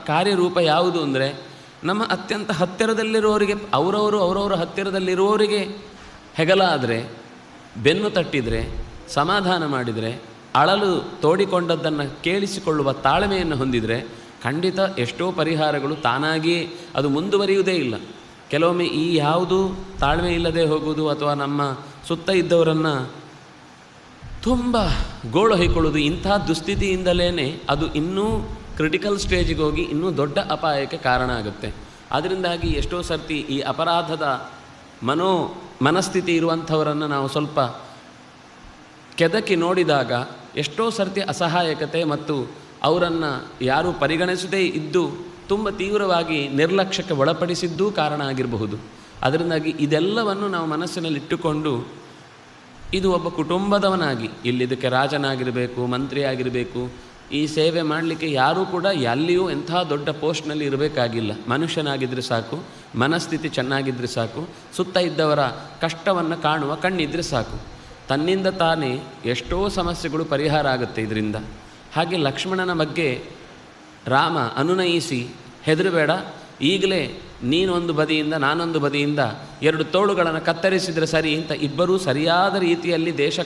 ಕಾರ್ಯರೂಪ ಯಾವುದು ಅಂದರೆ, ನಮ್ಮ ಅತ್ಯಂತ ಹತ್ತಿರದಲ್ಲಿರುವವರಿಗೆ ಅವರವರ ಹತ್ತಿರದಲ್ಲಿರುವವರಿಗೆ ಹೆಗಲಾದರೆ, ಬೆನ್ನು ತಟ್ಟಿದರೆ, ಸಮಾಧಾನ ಮಾಡಿದರೆ, ಅಳಲು ತೋಡಿಕೊಂಡದ್ದನ್ನು ಕೇಳಿಸಿಕೊಳ್ಳುವ ತಾಳ್ಮೆಯನ್ನು ಹೊಂದಿದರೆ ಖಂಡಿತ ಎಷ್ಟೋ ಪರಿಹಾರಗಳು ತಾನಾಗಿಯೇ ಅದು ಮುಂದುವರಿಯುವುದೇ ಇಲ್ಲ. ಕೆಲವೊಮ್ಮೆ ಈ ಯಾವುದು ತಾಳ್ಮೆ ಇಲ್ಲದೆ ಹೋಗುವುದು ಅಥವಾ ನಮ್ಮ ಸುತ್ತ ಇದ್ದವರನ್ನು ತುಂಬ ಗೋಳು ಹೊಯ್ಕೊಳ್ಳೋದು, ಇಂಥ ದುಸ್ಥಿತಿಯಿಂದಲೇ ಅದು ಇನ್ನೂ ಕ್ರಿಟಿಕಲ್ ಸ್ಟೇಜಿಗೆ ಹೋಗಿ ಇನ್ನೂ ದೊಡ್ಡ ಅಪಾಯಕ್ಕೆ ಕಾರಣ ಆಗುತ್ತೆ. ಅದರಿಂದಾಗಿ ಎಷ್ಟೋ ಸರ್ತಿ ಈ ಅಪರಾಧದ ಮನಸ್ಥಿತಿ ಇರುವಂಥವರನ್ನು ನಾವು ಸ್ವಲ್ಪ ಕೆದಕಿ ನೋಡಿದಾಗ ಎಷ್ಟೋ ಸರ್ತಿ ಅಸಹಾಯಕತೆ ಮತ್ತು ಅವರನ್ನು ಯಾರೂ ಪರಿಗಣಿಸದೇ ಇದ್ದು ತುಂಬ ತೀವ್ರವಾಗಿ ನಿರ್ಲಕ್ಷ್ಯಕ್ಕೆ ಒಳಪಡಿಸಿದ್ದೂ ಕಾರಣ ಆಗಿರಬಹುದು. ಅದರಿಂದಾಗಿ ಇದೆಲ್ಲವನ್ನು ನಾವು ಮನಸ್ಸಿನಲ್ಲಿಟ್ಟುಕೊಂಡು ಇದು ಒಬ್ಬ ಕುಟುಂಬದವನಾಗಿ, ಇಲ್ಲಿದ್ದಕ್ಕೆ ರಾಜನಾಗಿರಬೇಕು, ಮಂತ್ರಿ ಆಗಿರಬೇಕು, ಈ ಸೇವೆ ಮಾಡಲಿಕ್ಕೆ ಯಾರೂ ಕೂಡ ಎಲ್ಲಿಯೂ ಎಂಥ ದೊಡ್ಡ ಪೋಸ್ಟ್ನಲ್ಲಿ ಇರಬೇಕಾಗಿಲ್ಲ. ಮನುಷ್ಯನಾಗಿದ್ದರೆ ಸಾಕು, ಮನಸ್ಥಿತಿ ಚೆನ್ನಾಗಿದ್ದರೆ ಸಾಕು, ಸುತ್ತ ಇದ್ದವರ ಕಷ್ಟವನ್ನು ಕಾಣುವ ಕಣ್ಣಿದ್ದರೆ ಸಾಕು. ತನ್ನಿಂದ ತಾನೇ ಎಷ್ಟೋ ಸಮಸ್ಯೆಗಳು ಪರಿಹಾರ ಆಗುತ್ತೆ ಇದರಿಂದ. ಹಾಗೆ ಲಕ್ಷ್ಮಣನ ಬಗ್ಗೆ ರಾಮ ಅನುನಯಿಸಿ, ಹೆದರಬೇಡ, ಈಗಲೇ ನೀನೊಂದು ಬದಿಯಿಂದ ನಾನೊಂದು ಬದಿಯಿಂದ ಎರಡು ತೋಳುಗಳನ್ನು ಕತ್ತರಿಸಿದರೆ ಸರಿ ಅಂತ ಇಬ್ಬರೂ ಸರಿಯಾದ ರೀತಿಯಲ್ಲಿ ದೇಶ